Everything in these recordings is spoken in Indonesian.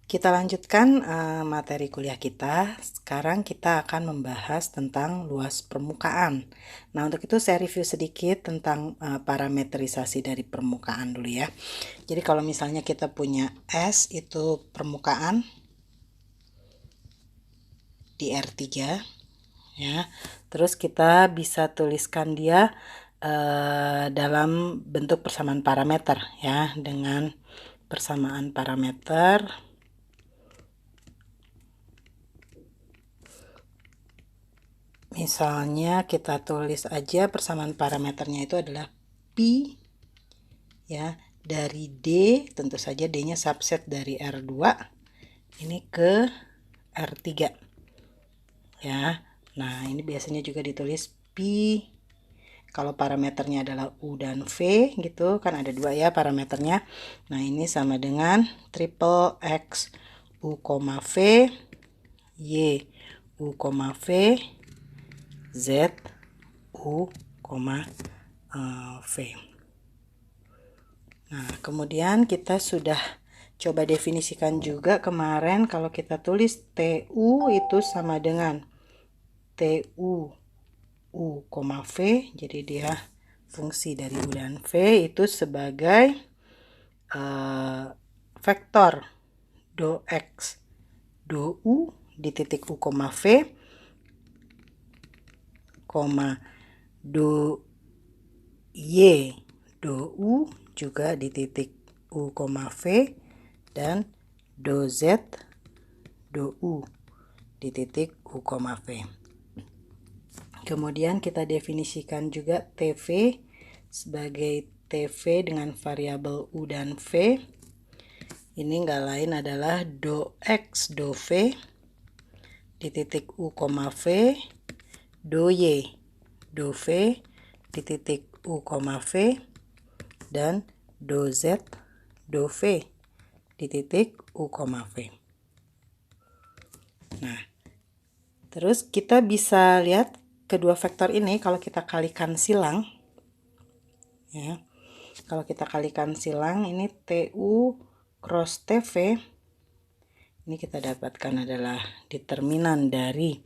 Kita lanjutkan materi kuliah kita. Sekarang kita akan membahas tentang luas permukaan. Nah, untuk itu saya review sedikit tentang parametrisasi dari permukaan dulu ya. Jadi kalau misalnya kita punya S itu permukaan di R3 ya. Terus kita bisa tuliskan dia dalam bentuk persamaan parameter ya, dengan persamaan parameter. Misalnya kita tulis aja persamaan parameternya itu adalah Pi ya, dari D, tentu saja D-nya subset dari R2 ini ke R3 ya. Nah, ini biasanya juga ditulis Pi, kalau parameternya adalah U dan V gitu kan, ada dua ya parameternya. Nah, ini sama dengan triple X U, V Y U, V Z U, V. Nah, kemudian kita sudah coba definisikan juga kemarin, kalau kita tulis TU itu sama dengan TU U, V, jadi dia fungsi dari U dan V itu sebagai vektor do X do U di titik U, V, do Y do U juga di titik U, V, dan do Z do U di titik U, V. Kemudian kita definisikan juga TV sebagai TV dengan variabel U dan V. Ini nggak lain adalah do X do V di titik U, V, do Y do V di titik U, V, dan do Z do V di titik U, V. Nah, terus kita bisa lihat kedua vektor ini kalau kita kalikan silang ya. Kalau kita kalikan silang, ini TU cross TV, ini kita dapatkan adalah determinan dari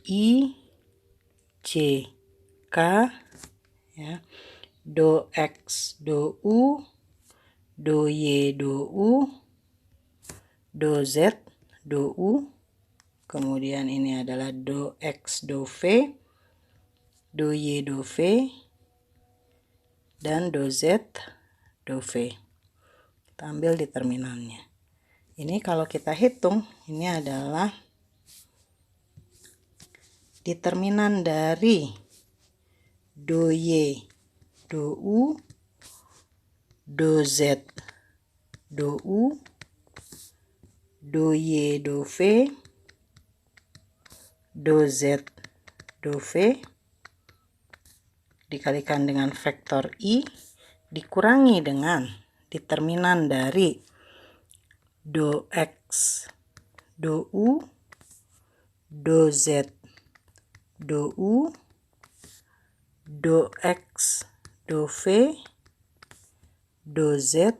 I C K ya, do X do U do Y do U do Z do U, kemudian ini adalah do X do V do Y do V dan do Z do V. Kita ambil determinannya. Ini kalau kita hitung, ini adalah determinan dari do Y do U do Z do U do Y do V do Z do V dikalikan dengan vektor I dikurangi dengan determinan dari do X do U do Z do U do X do V do Z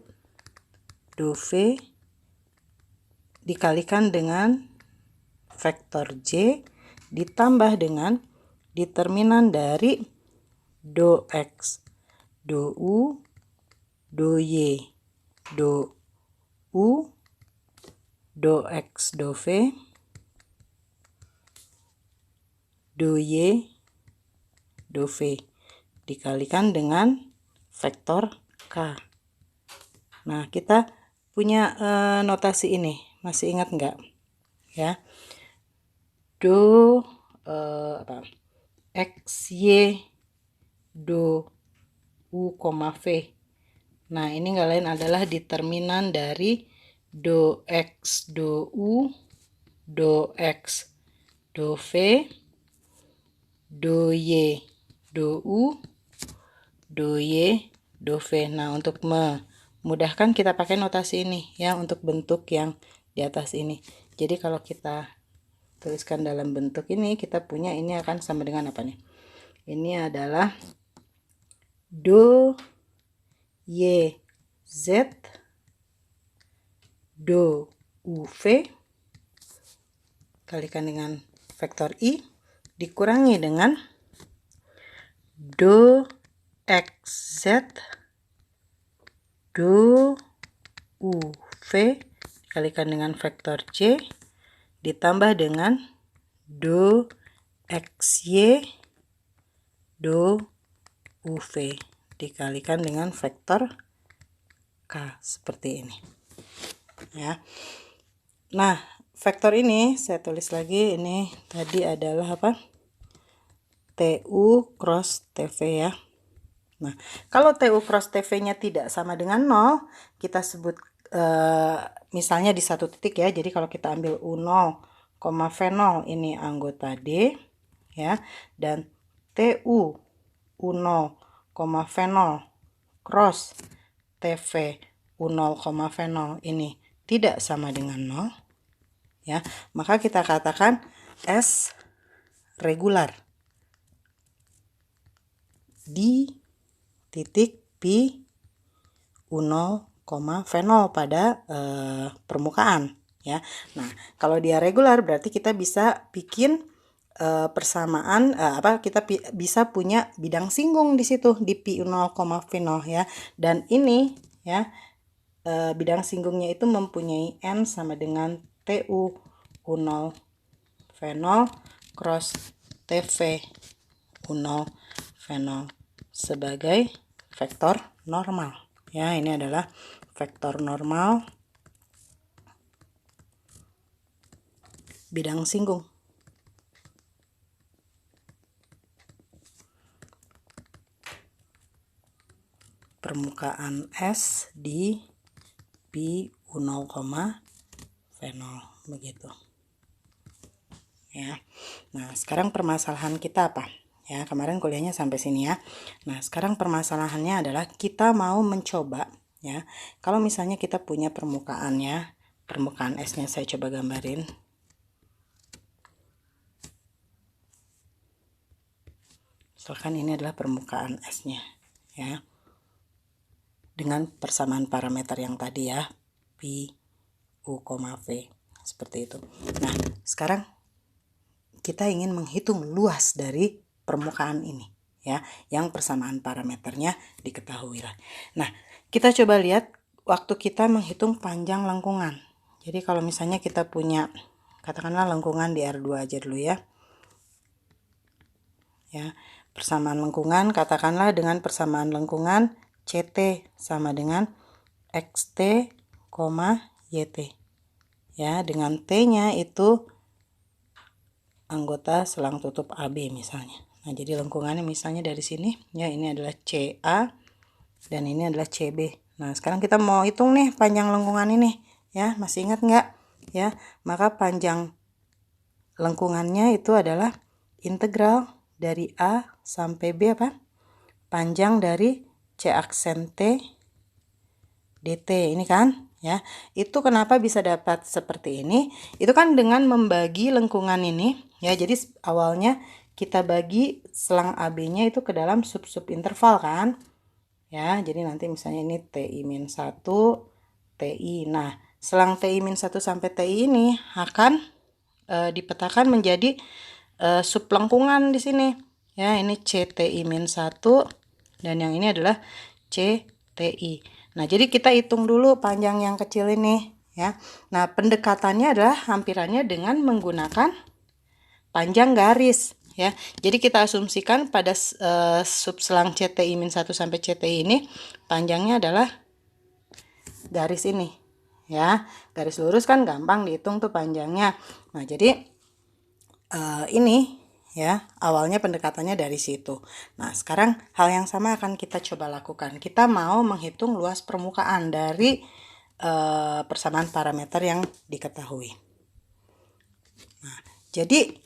do V dikalikan dengan vektor J ditambah dengan determinan dari do X do U do Y do U do X do V do Y do V dikalikan dengan vektor K. Nah, kita punya notasi ini, masih ingat nggak ya? Do X Y do U, V. Nah, ini nggak lain adalah determinan dari do X do U do X do V do Y do U do Y do V. Nah, untuk memudahkan kita pakai notasi ini ya, untuk bentuk yang di atas ini. Jadi kalau kita tuliskan dalam bentuk ini, kita punya ini akan sama dengan apa nih? Ini adalah do Y Z do UV kalikan dengan vektor I dikurangi dengan do XZ do UV dikalikan dengan vektor C ditambah dengan do XY do UV dikalikan dengan vektor K seperti ini ya. Nah, vektor ini saya tulis lagi, ini tadi adalah apa? TU cross TV ya. Nah, kalau TU cross TV-nya tidak sama dengan 0, kita sebut misalnya di satu titik ya. Jadi kalau kita ambil U0, V0 ini anggota D ya, dan TU U0, V0 cross TV U0, V0 ini tidak sama dengan 0 ya, maka kita katakan S regular di titik P U0, V0 pada permukaan ya. Nah, kalau dia regular berarti kita bisa bikin persamaan kita bisa punya bidang singgung di situ di P0, V0 ya. Dan ini ya bidang singgungnya itu mempunyai N sama dengan TU U0 V0 cross TV U0 V0 sebagai vektor normal ya. Ini adalah vektor normal bidang singgung. Permukaan S di P U0, V0 begitu ya. Nah, sekarang permasalahan kita apa? Ya, kemarin kuliahnya sampai sini ya. Nah, sekarang permasalahannya adalah kita mau mencoba ya. Kalau misalnya kita punya permukaannya, permukaan S-nya saya coba gambarin. Misalkan ini adalah permukaan S-nya ya. Dengan persamaan parameter yang tadi ya, P, U, V seperti itu. Nah, sekarang kita ingin menghitung luas dari permukaan ini ya, yang persamaan parameternya diketahui lah. Nah, kita coba lihat waktu kita menghitung panjang lengkungan. Jadi kalau misalnya kita punya katakanlah lengkungan di R2 aja dulu ya. Ya, persamaan lengkungan katakanlah dengan persamaan lengkungan CT sama dengan XT, YT. Ya, dengan T-nya itu anggota selang tutup AB misalnya. Nah, jadi lengkungannya misalnya dari sini ya, ini adalah CA dan ini adalah CB. Nah, sekarang kita mau hitung nih panjang lengkungan ini ya. Masih ingat nggak? Ya, maka panjang lengkungannya itu adalah integral dari A sampai B apa? Panjang dari C aksen T DT ini kan ya. Itu kenapa bisa dapat seperti ini? Itu kan dengan membagi lengkungan ini ya. Jadi awalnya kita bagi selang AB-nya itu ke dalam sub-sub interval kan. Ya, jadi nanti misalnya ini TI-1 TI. Nah, selang TI-1 sampai TI ini akan dipetakan menjadi sub lengkungan di sini. Ya, ini CTI-1 dan yang ini adalah CTI. Nah, jadi kita hitung dulu panjang yang kecil ini ya. Nah, pendekatannya adalah hampirannya dengan menggunakan panjang garis ya. Jadi kita asumsikan pada sub selang CTI-1 sampai CTI ini panjangnya adalah garis ini ya. Garis lurus kan gampang dihitung tuh panjangnya. Nah, jadi ini ya, awalnya pendekatannya dari situ. Nah, sekarang hal yang sama akan kita coba lakukan. Kita mau menghitung luas permukaan dari persamaan parameter yang diketahui. Nah, jadi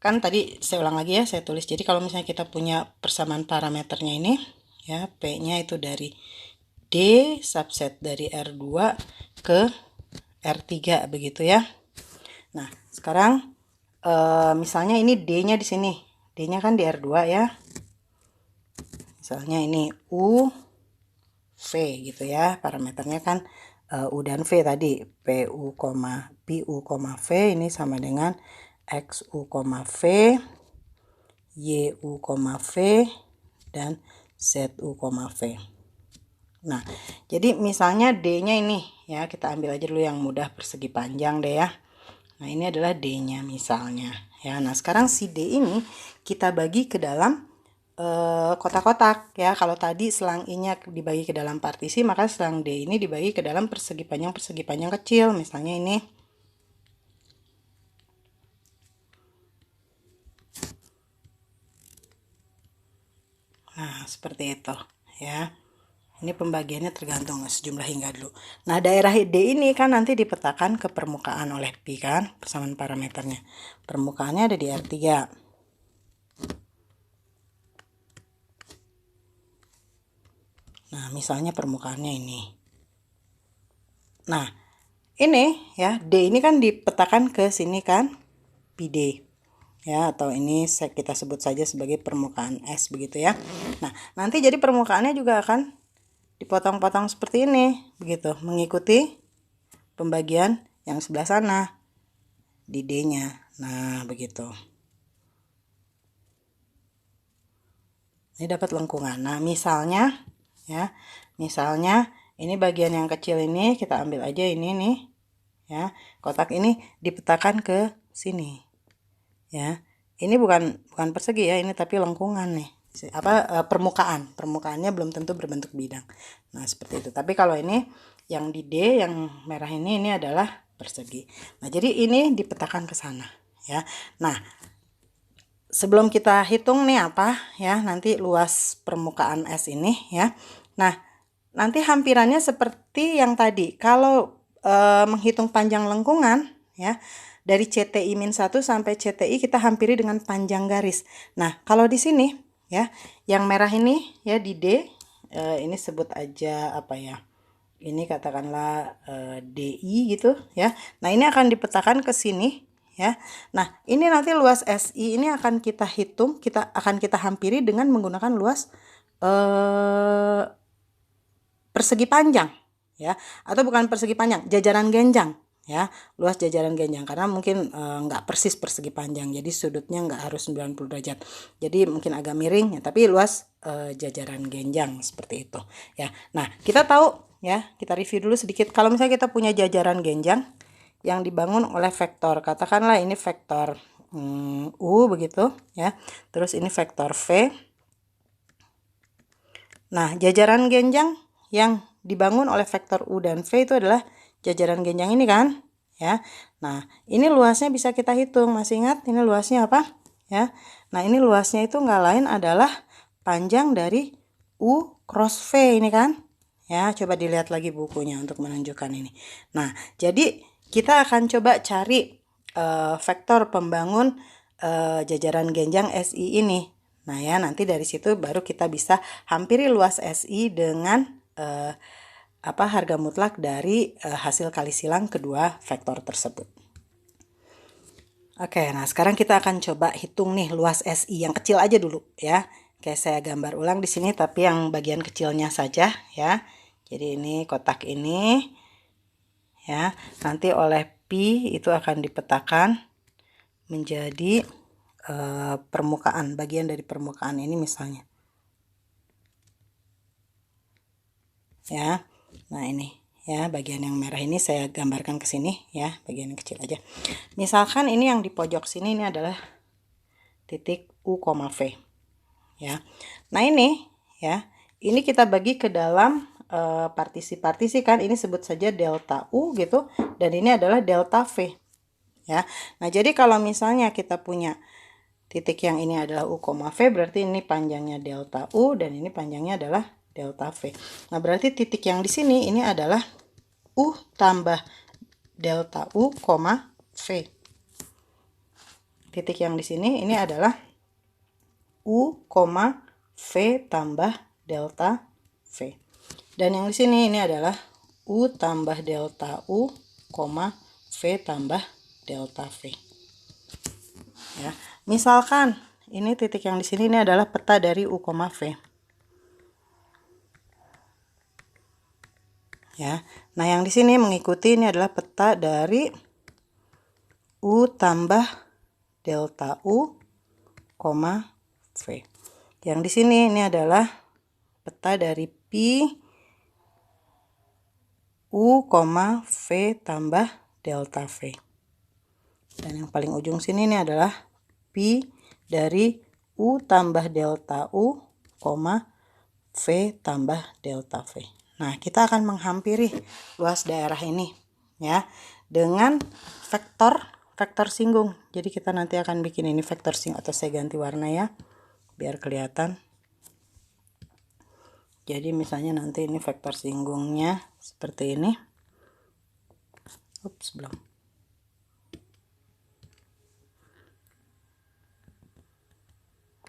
kan tadi saya ulang lagi ya, saya tulis. Jadi kalau misalnya kita punya persamaan parameternya ini ya, P-nya itu dari D subset dari R2 ke R3 begitu ya. Nah, sekarang misalnya ini D-nya di sini. D-nya kan di R2 ya. Misalnya ini U V gitu ya. Parameternya kan U dan V tadi, PU, PU, V ini sama dengan XU, V, YU, V, dan ZU, V. Nah, jadi misalnya D-nya ini ya, kita ambil aja dulu yang mudah persegi panjang deh ya. Nah, ini adalah D-nya misalnya ya. Nah, sekarang si D ini kita bagi ke dalam kotak-kotak ya. Kalau tadi selang I-nya dibagi ke dalam partisi, maka selang D ini dibagi ke dalam persegi panjang kecil. Misalnya ini. Nah, seperti itu ya. Ini pembagiannya tergantung sejumlah hingga dulu. Nah, daerah D ini kan nanti dipetakan ke permukaan oleh pi kan, persamaan parameternya. Permukaannya ada di R3. Nah, misalnya permukaannya ini. Nah, ini ya, D ini kan dipetakan ke sini kan, PD. Ya, atau ini kita sebut saja sebagai permukaan S begitu ya. Nah, nanti jadi permukaannya juga akan dipotong-potong seperti ini, begitu, mengikuti pembagian yang sebelah sana di D-nya. Nah, begitu. Ini dapat lengkungan. Nah, misalnya ya, misalnya ini bagian yang kecil ini kita ambil aja ini nih. Ya, kotak ini dipetakan ke sini. Ya. Ini bukan persegi ya, ini tapi lengkungan nih. Permukaan. Permukaannya belum tentu berbentuk bidang. Nah, seperti itu. Tapi kalau ini yang di D yang merah ini adalah persegi. Nah, jadi ini dipetakan ke sana ya. Nah, sebelum kita hitung nih apa ya, nanti luas permukaan S ini ya. Nah, nanti hampirannya seperti yang tadi. Kalau menghitung panjang lengkungan ya, dari CTI-1 sampai CTI kita hampiri dengan panjang garis. Nah, kalau di sini ya, yang merah ini ya di D, ini sebut aja apa ya? Ini katakanlah DI gitu ya. Nah, ini akan dipetakan ke sini ya. Nah, ini nanti luas SI ini akan kita hitung, kita hampiri dengan menggunakan luas persegi panjang ya, atau bukan persegi panjang, jajaran genjang ya, luas jajaran genjang, karena mungkin nggak persis persegi panjang, jadi sudutnya nggak harus 90 derajat, jadi mungkin agak miring ya, tapi luas jajaran genjang seperti itu ya. Nah, kita tahu ya, kita review dulu sedikit. Kalau misalnya kita punya jajaran genjang yang dibangun oleh vektor, katakanlah ini vektor U begitu ya, terus ini vektor V. Nah, jajaran genjang yang dibangun oleh vektor U dan V itu adalah jajaran genjang ini kan ya. Nah, ini luasnya bisa kita hitung. Masih ingat ini luasnya apa ya? Nah, ini luasnya itu nggak lain adalah panjang dari U cross V ini kan ya. Coba dilihat lagi bukunya untuk menunjukkan ini. Nah, jadi kita akan coba cari vektor pembangun jajaran genjang SI ini. Nah ya, nanti dari situ baru kita bisa hampiri luas SI dengan harga mutlak dari hasil kali silang kedua vektor tersebut. Oke, nah sekarang kita akan coba hitung nih luas SI yang kecil aja dulu ya. Oke, saya gambar ulang di sini tapi yang bagian kecilnya saja ya. Jadi ini kotak ini ya. Nanti oleh pi itu akan dipetakan menjadi permukaan, bagian dari permukaan ini misalnya ya. Nah, ini ya, bagian yang merah ini saya gambarkan ke sini ya, bagian yang kecil aja. Misalkan ini yang di pojok sini ini adalah titik U, V ya. Nah, ini ya, ini kita bagi ke dalam partisi-partisi kan, ini sebut saja delta U gitu, dan ini adalah delta V ya. Nah, jadi kalau misalnya kita punya titik yang ini adalah U, V, berarti ini panjangnya delta U dan ini panjangnya adalah delta V. Nah, berarti titik yang di sini ini adalah U tambah delta U, V. Titik yang di sini ini adalah U, V tambah delta V. Dan yang di sini ini adalah U tambah delta U, V tambah delta V. Ya. Misalkan ini titik yang di sini ini adalah peta dari U, V. ya. Nah, yang di sini mengikuti ini adalah peta dari U tambah delta U, V. Yang di sini ini adalah peta dari Pi U, V tambah delta V. Dan yang paling ujung sini ini adalah Pi dari U tambah delta U, V tambah delta V. Nah, kita akan menghampiri luas daerah ini ya dengan vektor singgung. Jadi kita nanti akan bikin ini vektor singgung, atau saya ganti warna ya biar kelihatan. Jadi misalnya nanti ini vektor singgungnya seperti ini. Ups, belum.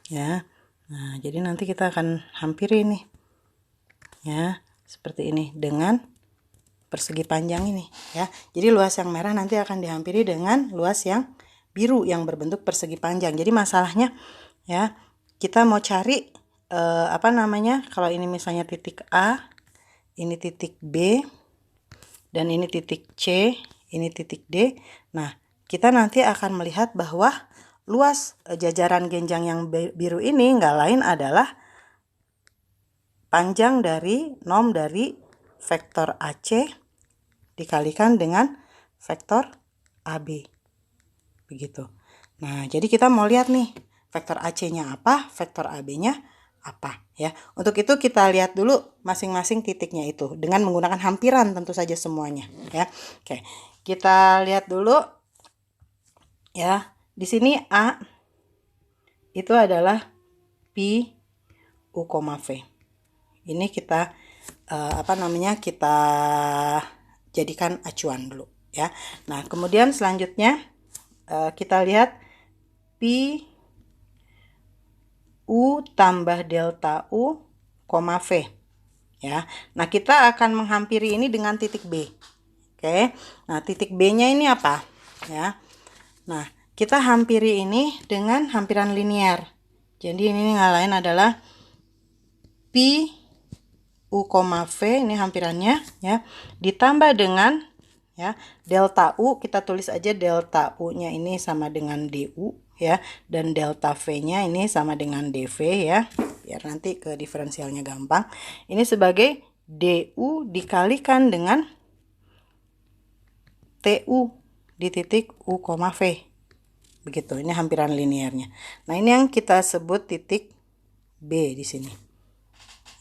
Ya. Nah, jadi nanti kita akan hampiri ini. Ya, seperti ini dengan persegi panjang ini ya. Jadi luas yang merah nanti akan dihampiri dengan luas yang biru yang berbentuk persegi panjang. Jadi masalahnya ya, kita mau cari apa namanya? Kalau ini misalnya titik A, ini titik B, dan ini titik C, ini titik D. Nah, kita nanti akan melihat bahwa luas jajaran genjang yang biru ini nggak lain adalah panjang dari nom dari vektor AC dikalikan dengan vektor AB. Begitu. Nah, jadi kita mau lihat nih, vektor AC-nya apa, vektor AB-nya apa ya. Untuk itu kita lihat dulu masing-masing titiknya itu dengan menggunakan hampiran tentu saja semuanya ya. Oke. Kita lihat dulu ya. Di sini A itu adalah Pi U, V. Ini kita kita jadikan acuan dulu ya. Nah, kemudian selanjutnya kita lihat Pi U tambah delta U, V ya. Nah, kita akan menghampiri ini dengan titik B. Oke. Nah, titik B-nya ini apa ya? Nah, kita hampiri ini dengan hampiran linear. Jadi ini nggak lain adalah Pi U, V, ini hampirannya ya, ditambah dengan ya delta U, kita tulis aja delta U-nya ini sama dengan DU ya, dan delta V-nya ini sama dengan DV ya, biar nanti ke diferensialnya gampang. Ini sebagai DU dikalikan dengan TU di titik U, V. Begitu, ini hampiran linearnya. Nah, ini yang kita sebut titik B di sini.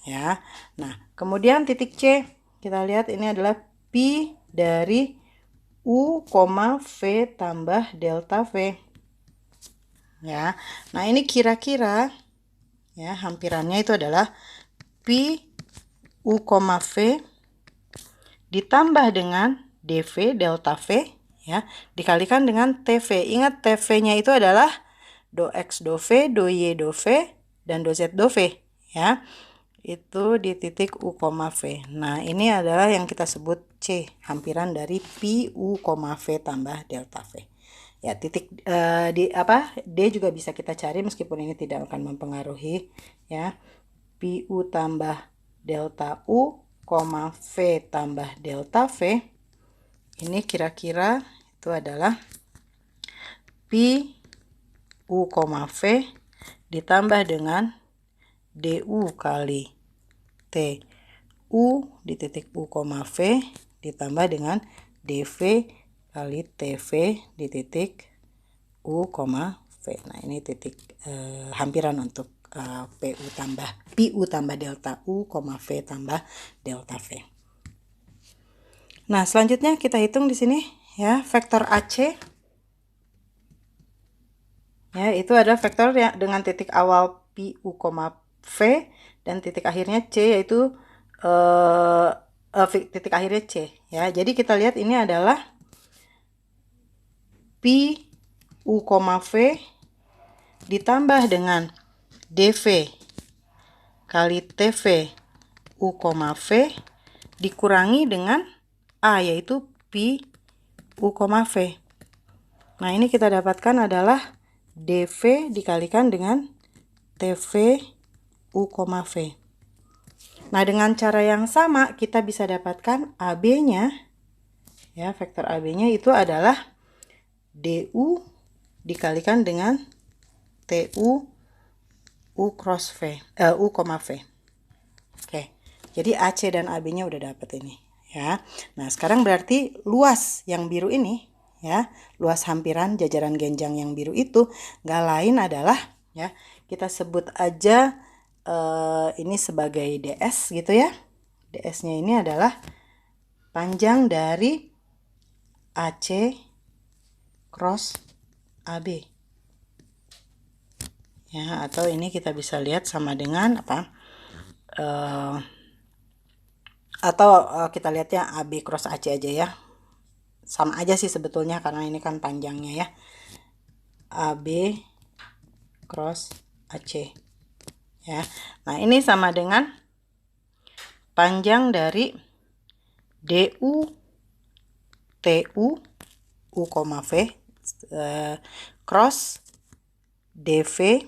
Ya. Nah, kemudian titik C kita lihat ini adalah Pi dari U, V tambah delta V. Ya. Nah, ini kira-kira ya hampirannya itu adalah Pi U, V ditambah dengan DV delta V ya dikalikan dengan TV. Ingat TV-nya itu adalah do X do V, do Y do V, dan do Z do V ya. Itu di titik U, V. Nah, ini adalah yang kita sebut C, hampiran dari Pi U, V tambah delta V. Ya, titik D juga bisa kita cari meskipun ini tidak akan mempengaruhi ya. Pi U tambah delta U, V tambah delta V. Ini kira-kira itu adalah Pi U, V ditambah dengan DU kali TU di titik U, V ditambah dengan DV kali TV di titik U, V. Nah, ini titik hampiran untuk PU tambah delta U, V tambah delta V. Nah, selanjutnya kita hitung di sini ya, vektor AC. Ya, itu ada vektor ya dengan titik awal Pi U, V dan titik akhirnya C, yaitu titik akhirnya C ya. Jadi kita lihat ini adalah Pi U, V ditambah dengan DV kali TV U, V dikurangi dengan A, yaitu Pi U, V. Nah, ini kita dapatkan adalah DV dikalikan dengan TV U, V. Nah, dengan cara yang sama kita bisa dapatkan AB-nya, ya, vektor AB-nya itu adalah DU dikalikan dengan TU U cross V, U, V. Oke, jadi AC dan AB-nya udah dapet ini, ya. Nah, sekarang berarti luas yang biru ini, ya, luas hampiran jajaran genjang yang biru itu nggak lain adalah, ya, kita sebut aja ini sebagai DS gitu ya. DS-nya ini adalah panjang dari AC cross AB. Ya, atau ini kita bisa lihat sama dengan apa? Atau kita lihatnya AB cross AC aja ya. Sama aja sih sebetulnya karena ini kan panjangnya ya. AB cross AC. Ya. Nah, ini sama dengan panjang dari DU TU U, V cross DV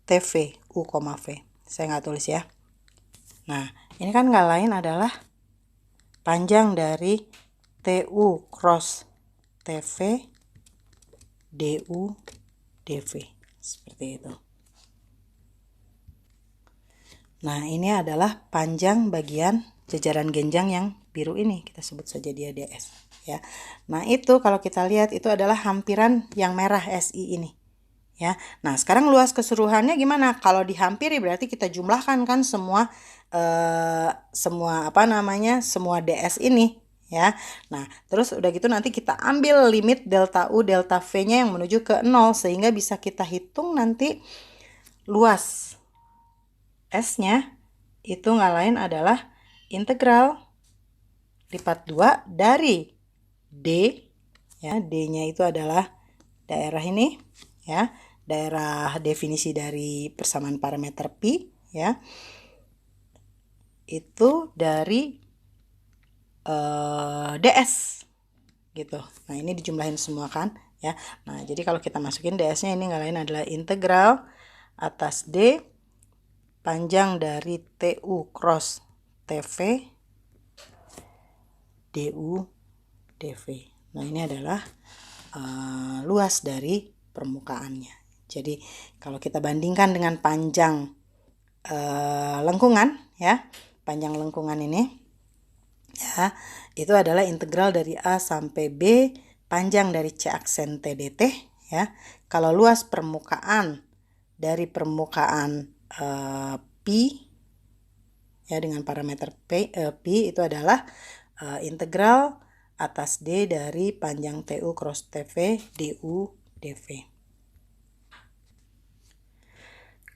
TV U, V. Saya nggak tulis ya. Nah, ini kan nggak lain adalah panjang dari TU cross TV DU DV. Seperti itu. Nah, ini adalah panjang bagian jajaran genjang yang biru ini. Kita sebut saja dia DS. Ya. Nah, itu kalau kita lihat itu adalah hampiran yang merah SI ini. Ya. Nah, sekarang luas keseluruhannya gimana? Kalau dihampiri berarti kita jumlahkan kan semua semua DS ini, ya. Nah, terus udah gitu nanti kita ambil limit delta U delta V-nya yang menuju ke 0 sehingga bisa kita hitung nanti luas S-nya itu nggak lain adalah integral lipat 2 dari D, ya, D-nya itu adalah daerah ini, ya, daerah definisi dari persamaan parameter pi, ya, itu dari DS gitu. Nah, ini dijumlahin semua kan, ya. Nah, jadi kalau kita masukin DS-nya ini nggak lain adalah integral atas D panjang dari TU cross TV DU DV. Nah, ini adalah luas dari permukaannya. Jadi kalau kita bandingkan dengan panjang lengkungan, ya, panjang lengkungan ini, ya, itu adalah integral dari A sampai B panjang dari C aksen T dt, ya. Kalau luas permukaan dari permukaan pi, ya, dengan parameter pi itu adalah integral atas D dari panjang TU cross TV DU DV.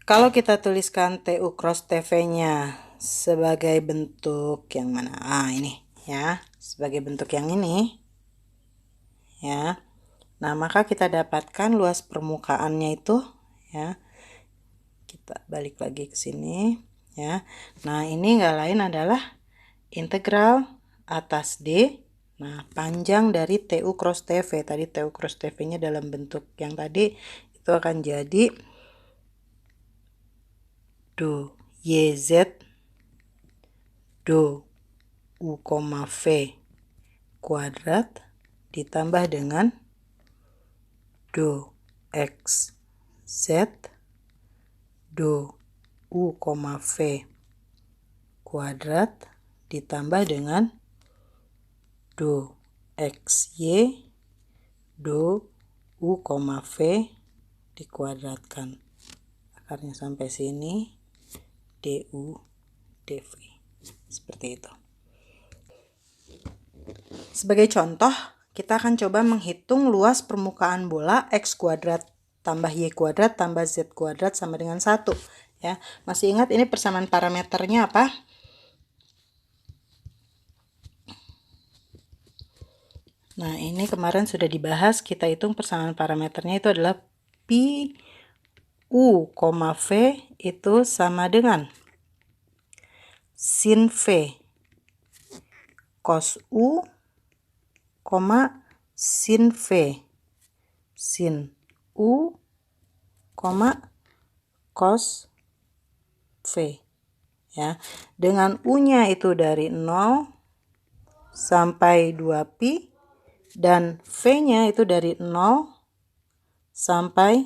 Kalau kita tuliskan TU cross TV-nya sebagai bentuk yang mana? Ini, ya, sebagai bentuk yang ini, ya. Nah, maka kita dapatkan luas permukaannya itu, ya. Kita balik lagi ke sini, ya. Nah, ini nggak lain adalah integral atas D. Nah, panjang dari TU cross TV. Tadi TU cross TV-nya dalam bentuk yang tadi itu akan jadi do YZ do U, V kuadrat ditambah dengan do X Z do U, V kuadrat ditambah dengan do XY do U, V dikuadratkan. Akarnya sampai sini DU DV. Seperti itu. Sebagai contoh, kita akan coba menghitung luas permukaan bola X kuadrat tambah Y kuadrat tambah Z kuadrat sama dengan 1. Ya, masih ingat ini persamaan parameternya apa? Nah, ini kemarin sudah dibahas, kita hitung persamaan parameternya itu adalah pi U, V itu sama dengan sin V cos U, sin V sin U, cos V ya. Dengan U-nya itu dari 0 sampai 2pi dan V-nya itu dari 0 sampai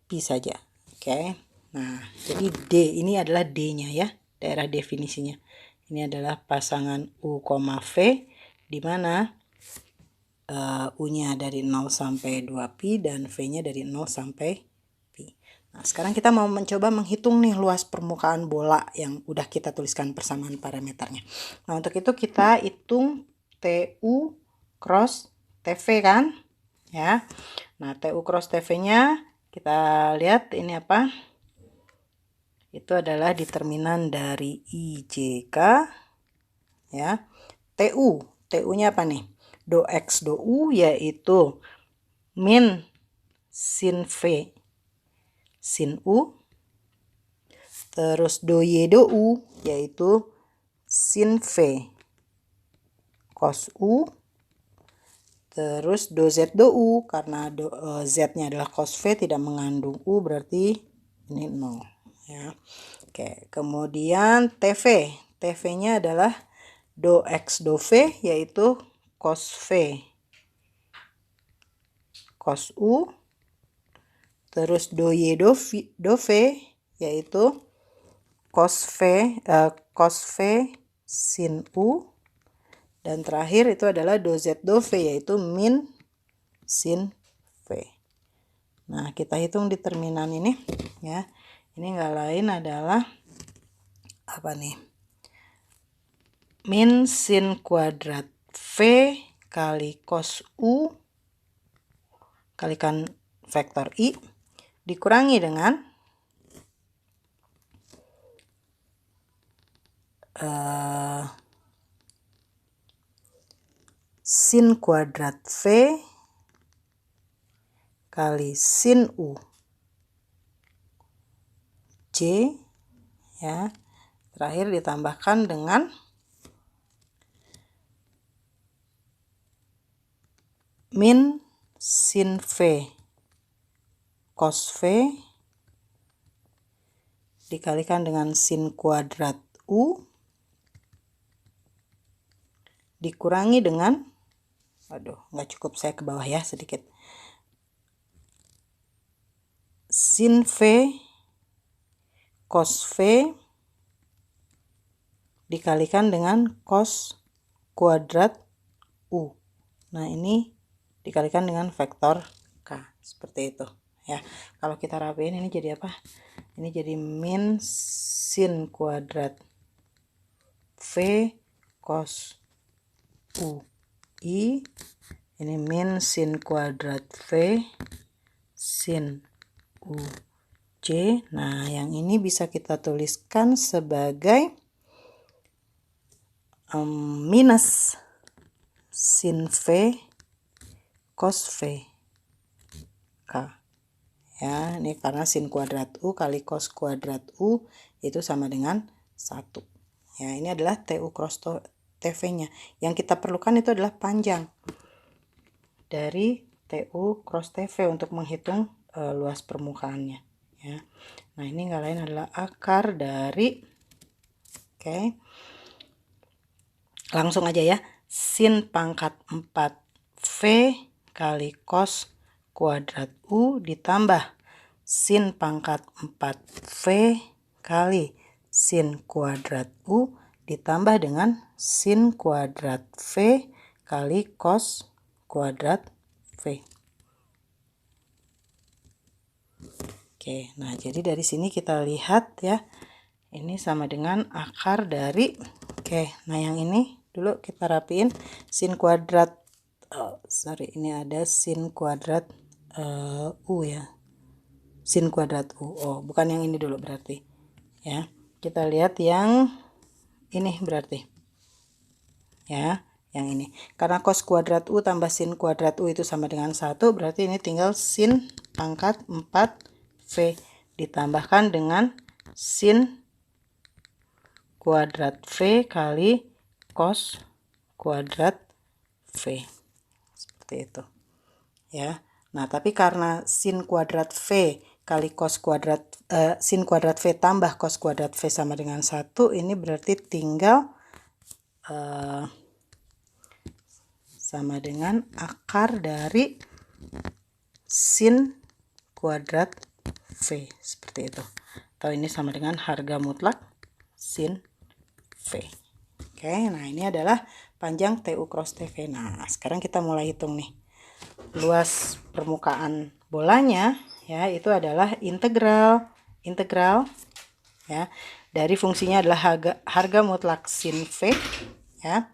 pi saja. Oke. Nah, jadi D ini adalah D-nya ya, daerah definisinya. Ini adalah pasangan U, V di mana U-nya dari 0 sampai 2pi dan V-nya dari 0 sampai pi. Nah, sekarang kita mau mencoba menghitung nih luas permukaan bola yang udah kita tuliskan persamaan parameternya. Nah, untuk itu kita hitung TU cross TV kan? Ya. Nah, TU cross TV-nya kita lihat ini apa? Itu adalah determinan dari IJK ya. TU-nya apa nih? Do X do U yaitu min sin V sin U. Terus do Y do U yaitu sin V cos U. Terus do Z do U karena Z-nya adalah cos V tidak mengandung U berarti ini 0 ya. Oke, kemudian TV-nya adalah do X do V yaitu cos V cos U. Terus do Y do V yaitu cos V sin U. Dan terakhir itu adalah do Z do V yaitu min sin V. Nah, kita hitung determinan ini ya. Ini nggak lain adalah apa nih? Min sin kuadrat V kali cos U kalikan vektor I dikurangi dengan sin kuadrat V kali sin U J ya. Terakhir ditambahkan dengan min sin V cos V dikalikan dengan sin kuadrat U dikurangi dengan nggak cukup, saya ke bawah ya sedikit, sin V cos V dikalikan dengan cos kuadrat U. Nah, ini dikalikan dengan vektor K seperti itu ya. Kalau kita rapiin ini jadi apa? Ini jadi min sin kuadrat V cos U I. Ini min sin kuadrat V sin U J. Nah, yang ini bisa kita tuliskan sebagai minus sin V cos V K ya. Ini karena sin kuadrat U kali cos kuadrat U itu sama dengan 1 ya. Ini adalah TU cross TV-nya. Yang kita perlukan itu adalah panjang dari TU cross TV untuk menghitung luas permukaannya ya. Nah, ini nggak lain adalah akar dari langsung aja ya, sin pangkat 4V kali cos kuadrat U ditambah sin pangkat 4V kali sin kuadrat U ditambah dengan sin kuadrat V kali cos kuadrat V. Oke, nah jadi dari sini kita lihat ya, ini sama dengan akar dari, nah yang ini dulu kita rapiin, sin kuadrat, ini ada sin kuadrat U ya, sin kuadrat U, bukan yang ini dulu berarti ya. Kita lihat yang ini berarti ya, yang ini karena cos kuadrat U tambah sin kuadrat U itu sama dengan 1, berarti ini tinggal sin pangkat 4V ditambahkan dengan sin kuadrat V kali cos kuadrat V seperti itu ya. Nah, tapi karena sin kuadrat V kali cos kuadrat sin kuadrat V tambah cos kuadrat V sama dengan 1, ini berarti tinggal sama dengan akar dari sin kuadrat V, seperti itu. Atau ini sama dengan harga mutlak sin V. Oke, nah ini adalah panjang TU cross TV. Nah, sekarang kita mulai hitung nih. Luas permukaan bolanya ya itu adalah integral ya dari fungsinya adalah harga mutlak sin V ya.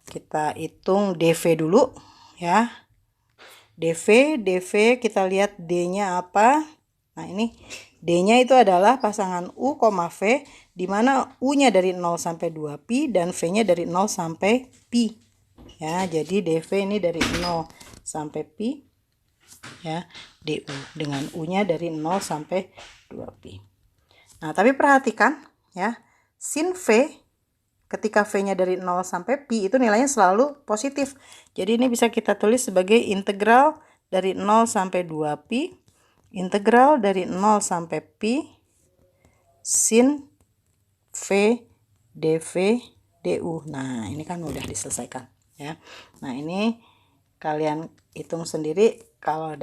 Kita hitung dV dulu ya. dV kita lihat D-nya apa. Nah, ini D-nya itu adalah pasangan U, V, di mana U-nya dari 0 sampai 2pi dan V-nya dari 0 sampai pi. Ya, jadi dV ini dari 0 sampai pi ya, du dengan U-nya dari 0 sampai 2pi. Nah, tapi perhatikan ya, sin V ketika V-nya dari 0 sampai pi itu nilainya selalu positif. Jadi ini bisa kita tulis sebagai integral dari 0 sampai 2pi, integral dari 0 sampai pi, sin V dV du. Nah, ini kan udah diselesaikan ya. Nah, ini kalian hitung sendiri. Kalau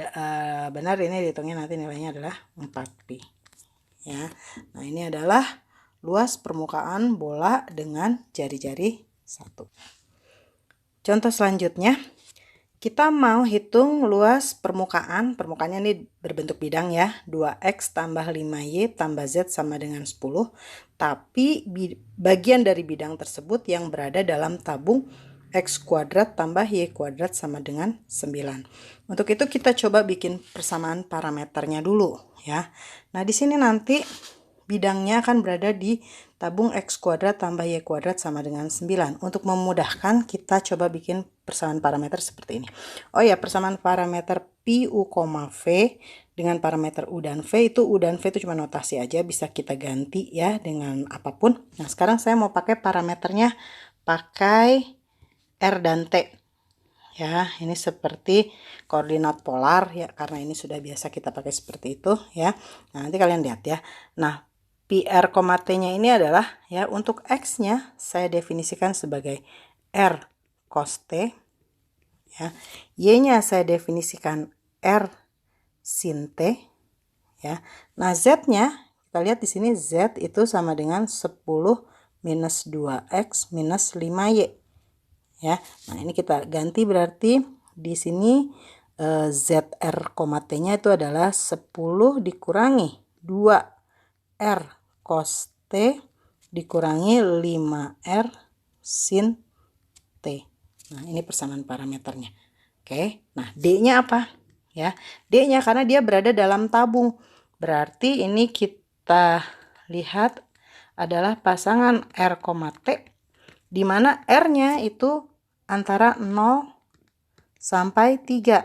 benar ini dihitungnya nanti nilainya adalah 4pi ya. Nah, ini adalah luas permukaan bola dengan jari-jari 1. Contoh selanjutnya, kita mau hitung luas permukaannya ini berbentuk bidang ya, 2x tambah 5y tambah z sama dengan 10, tapi bagian dari bidang tersebut yang berada dalam tabung x kuadrat tambah y kuadrat sama dengan 9. Untuk itu kita coba bikin persamaan parameternya dulu ya. Nah, di sini nanti bidangnya akan berada di tabung x kuadrat tambah y kuadrat sama dengan 9. Untuk memudahkan kita coba bikin persamaan parameter seperti ini. Oh ya, persamaan parameter pi u, v dengan parameter u dan v itu itu cuma notasi aja, bisa kita ganti ya dengan apapun. Nah, sekarang saya mau pakai parameternya pakai r dan t. Ya, ini seperti koordinat polar ya, karena ini sudah biasa kita pakai seperti itu ya. Nah, nanti kalian lihat ya. Nah, PR, T-nya ini adalah ya, untuk X-nya saya definisikan sebagai R cos T ya. Y-nya saya definisikan R sin T ya. Nah, Z-nya kita lihat di sini, Z itu sama dengan 10 minus 2X minus 5Y ya. Nah, ini kita ganti, berarti di sini ZR, T-nya itu adalah 10 dikurangi 2R cos T dikurangi 5R sin T. Nah, ini persamaan parameternya. Oke, nah D-nya apa? Ya, D-nya karena dia berada dalam tabung. Berarti ini kita lihat adalah pasangan R, T, di mana R-nya itu antara 0 sampai 3.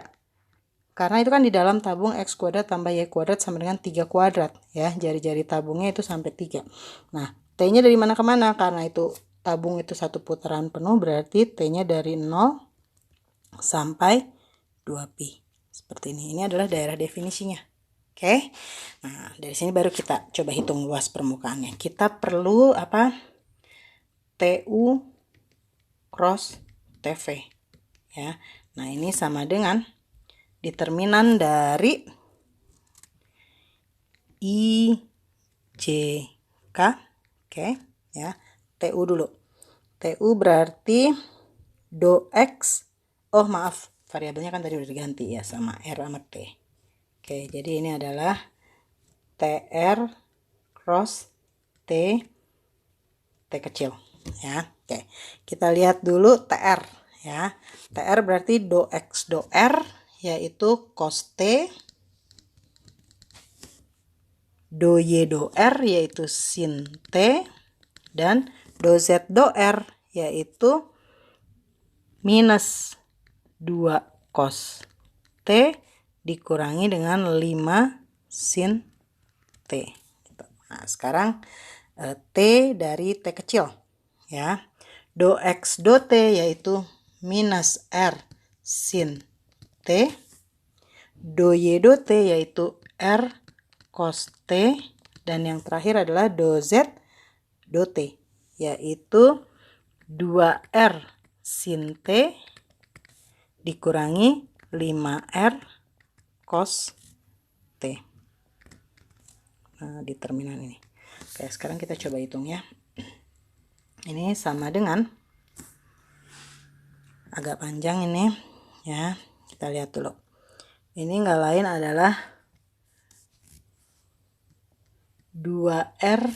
Karena itu kan di dalam tabung x kuadrat tambah y kuadrat sama dengan 3 kuadrat ya. Jari-jari tabungnya itu sampai 3. Nah, T-nya dari mana ke mana? Karena itu tabung itu satu putaran penuh, berarti T-nya dari 0 sampai 2pi. Seperti ini. Ini adalah daerah definisinya. Oke. Nah, dari sini baru kita coba hitung luas permukaannya. Kita perlu apa? TU cross TV ya. Nah, ini sama dengan determinan dari IJK. Oke ya. TU dulu. TU berarti do X. Oh, maaf, variabelnya kan tadi udah diganti ya sama R sama T. Oke, jadi ini adalah TR cross T kecil ya. Oke, kita lihat dulu TR ya. TR berarti do X do R, yaitu cos T, do Y do R yaitu sin T, dan do Z do R yaitu minus 2 cos T dikurangi dengan 5 sin T. Nah, sekarang T dari T kecil ya. Do X do T yaitu minus R sin T. Do Y do T yaitu R cos T, dan yang terakhir adalah do Z do T, yaitu 2R sin T dikurangi 5R cos T. Nah, di terminal ini. Oke, sekarang kita coba hitung ya. Ini sama dengan, agak panjang ini ya, kita lihat dulu. Ini nggak lain adalah 2R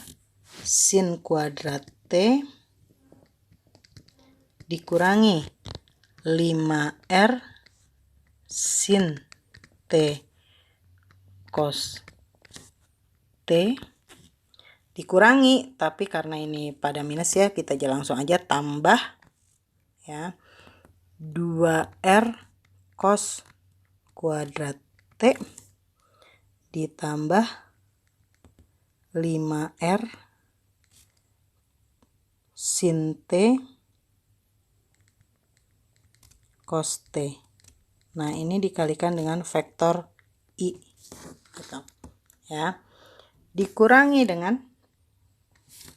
sin kuadrat T dikurangi 5R sin T cos T dikurangi, tapi karena ini pada minus ya, kita langsung aja tambah ya, 2R cos kuadrat T ditambah 5R sin T cos T. Nah, ini dikalikan dengan vektor I gitu ya, dikurangi dengan,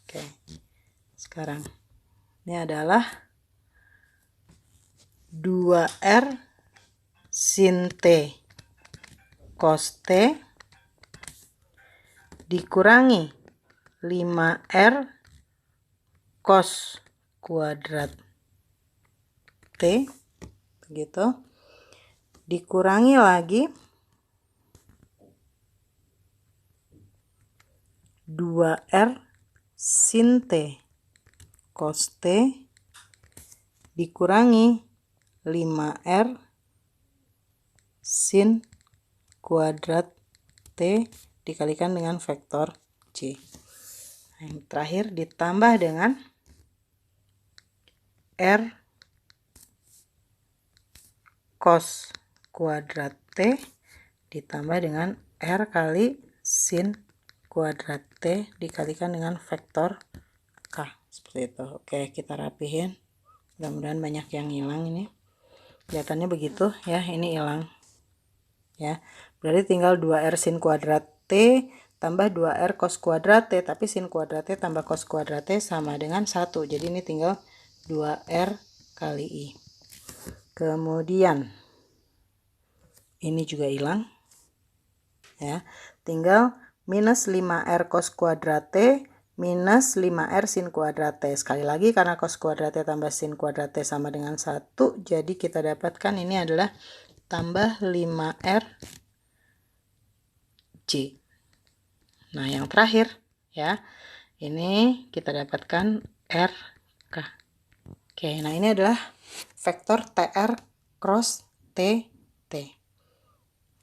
oke, sekarang ini adalah 2R sin T cos T dikurangi 5R cos kuadrat T, begitu, dikurangi lagi 2R sin T cos T dikurangi 5R sin kuadrat T dikalikan dengan vektor C. Nah, yang terakhir ditambah dengan R cos kuadrat T ditambah dengan R kali sin kuadrat T dikalikan dengan vektor K. Seperti itu. Oke, kita rapihin. Mudah-mudahan banyak yang hilang ini. Kelihatannya begitu ya, ini hilang. Ya. Berarti tinggal 2R sin kuadrat T tambah 2R cos kuadrat T, tapi sin kuadrat T tambah cos kuadrat T sama dengan 1. Jadi ini tinggal 2R kali I. Kemudian ini juga hilang. Ya. Tinggal minus 5R cos kuadrat T minus 5R sin kuadrat T. Sekali lagi karena cos kuadrat T tambah sin kuadrat T sama dengan 1, jadi kita dapatkan ini adalah tambah 5R C. Nah, yang terakhir ya, ini kita dapatkan RK. Oke, nah ini adalah vektor TR cross TT.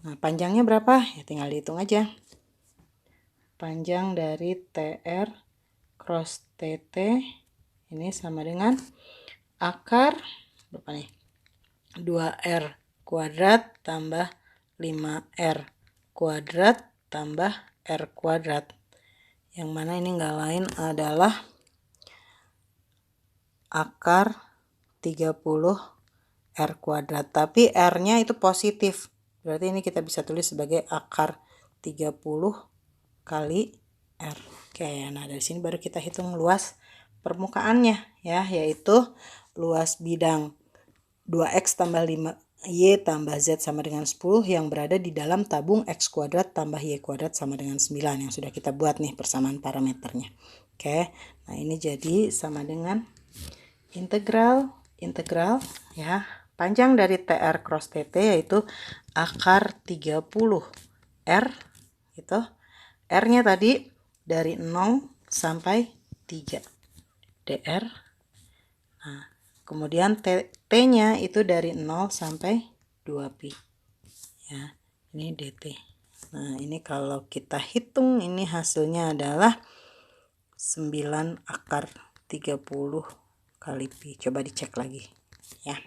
Nah, panjangnya berapa? Ya tinggal dihitung aja. Panjang dari TR cross TT ini sama dengan akar berapa nih? 2R kuadrat tambah 5R kuadrat tambah R kuadrat. Yang mana ini enggak lain adalah akar 30 R kuadrat. Tapi R-nya itu positif. Berarti ini kita bisa tulis sebagai akar 30 kali R. Oke, nah dari sini baru kita hitung luas permukaannya ya, yaitu luas bidang 2X tambah 5Y tambah Z sama dengan 10 yang berada di dalam tabung X kuadrat tambah Y kuadrat sama dengan 9 yang sudah kita buat nih persamaan parameternya. Oke, nah ini jadi sama dengan integral ya, panjang dari TR cross TT yaitu akar 30 R gitu. R-nya tadi dari 0 sampai 3 DR. Nah, kemudian T-nya itu dari 0 sampai 2pi. Ya, ini DT. Nah, ini kalau kita hitung ini hasilnya adalah 9 akar 30 kali pi. Coba dicek lagi ya.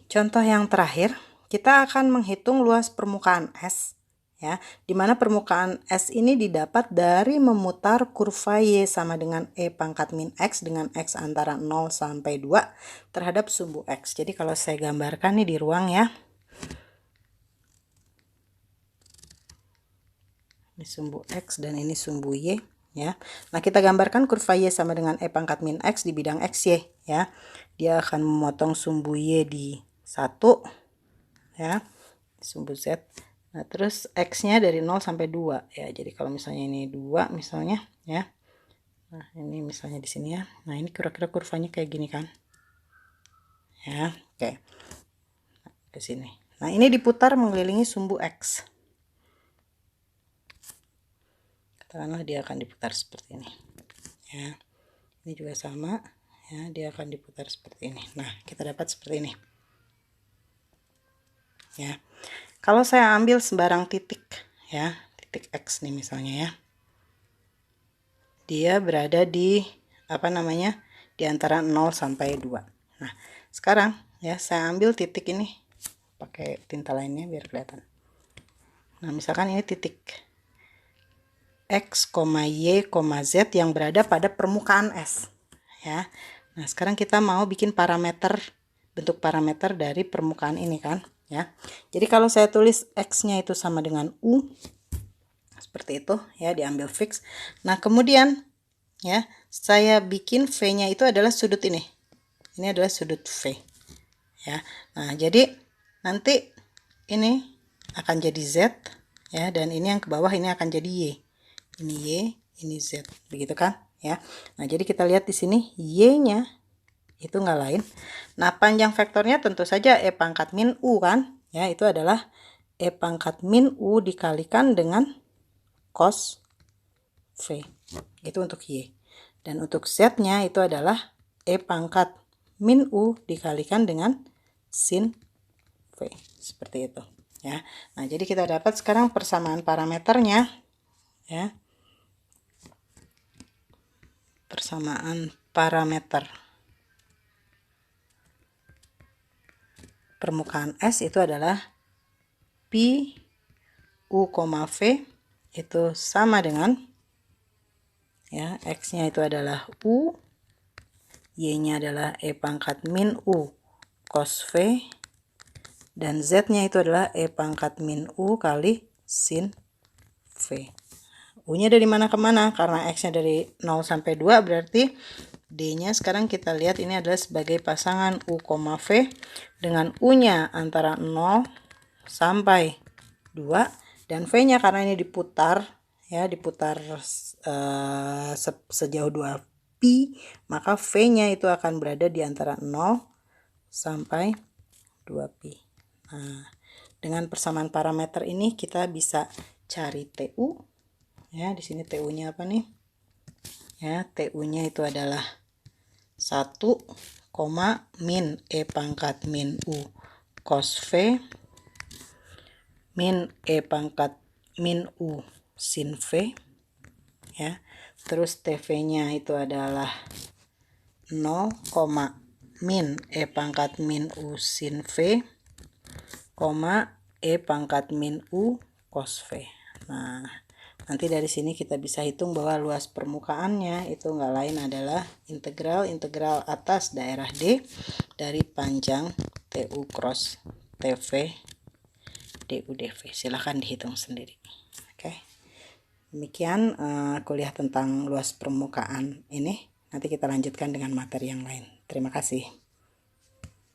Contoh yang terakhir, kita akan menghitung luas permukaan S ya, dimana permukaan S ini didapat dari memutar kurva Y sama dengan E pangkat min X dengan X antara 0 sampai 2 terhadap sumbu X. Jadi kalau saya gambarkan nih di ruang ya, Ini sumbu X dan ini sumbu Y ya. Nah, kita gambarkan kurva Y sama dengan E pangkat min X di bidang XY ya. Dia akan memotong sumbu Y di 1 ya, sumbu Z. Nah, terus X-nya dari 0 sampai 2 ya. Jadi kalau misalnya ini 2 misalnya ya. Nah, ini misalnya di sini ya. Nah, ini kira-kira kurvanya kayak gini kan. Ya, oke. Nah, ke sini. Nah, ini diputar mengelilingi sumbu X. Katakanlah dia akan diputar seperti ini. Ya. Ini juga sama ya, dia akan diputar seperti ini. Nah, kita dapat seperti ini. Ya. Kalau saya ambil sembarang titik ya, titik X nih misalnya ya. Dia berada di apa namanya? Di antara 0 sampai 2. Nah, sekarang ya saya ambil titik ini pakai tinta lainnya biar kelihatan. Nah, misalkan ini titik X, Y, Z yang berada pada permukaan S ya. Nah, sekarang kita mau bikin parameter, bentuk parameter dari permukaan ini kan ya. Jadi kalau saya tulis X-nya itu sama dengan U seperti itu ya, diambil fix. Nah, kemudian ya, saya bikin V-nya itu adalah sudut ini. Ini adalah sudut V ya. Nah, jadi nanti ini akan jadi Z ya, dan ini yang ke bawah ini akan jadi Y. Ini Y, ini Z, begitu kan ya. Nah, jadi kita lihat di sini Y-nya itu nggak lain. Nah, panjang vektornya tentu saja E pangkat min U kan ya, itu adalah E pangkat min U dikalikan dengan cos V. Itu untuk Y. Dan untuk Z-nya itu adalah E pangkat min U dikalikan dengan sin V. Seperti itu ya. Nah, jadi kita dapat sekarang persamaan parameternya ya. Persamaan parameter permukaan S itu adalah pi U, V itu sama dengan ya, X-nya itu adalah U, Y-nya adalah E pangkat min U cos V, dan Z-nya itu adalah E pangkat min U kali sin V. U-nya dari mana ke mana? Karena X-nya dari 0 sampai 2, berarti D-nya sekarang kita lihat ini adalah sebagai pasangan U, V dengan U-nya antara 0 sampai 2, dan V-nya karena ini diputar ya, diputar sejauh 2 pi, maka V-nya itu akan berada di antara 0 sampai 2 pi. Nah, dengan persamaan parameter ini kita bisa cari TU. Ya, di sini TU-nya apa nih? Ya, TU-nya itu adalah 1, min E pangkat min U cos V min E pangkat min U sin V ya. Terus TV-nya itu adalah 0, min E pangkat min U sin V, E pangkat min U cos V. Nah, nanti dari sini kita bisa hitung bahwa luas permukaannya itu nggak lain adalah integral atas daerah D dari panjang TU cross TV DU DV. Silahkan dihitung sendiri. Oke. Demikian kuliah tentang luas permukaan ini. Nanti kita lanjutkan dengan materi yang lain. Terima kasih.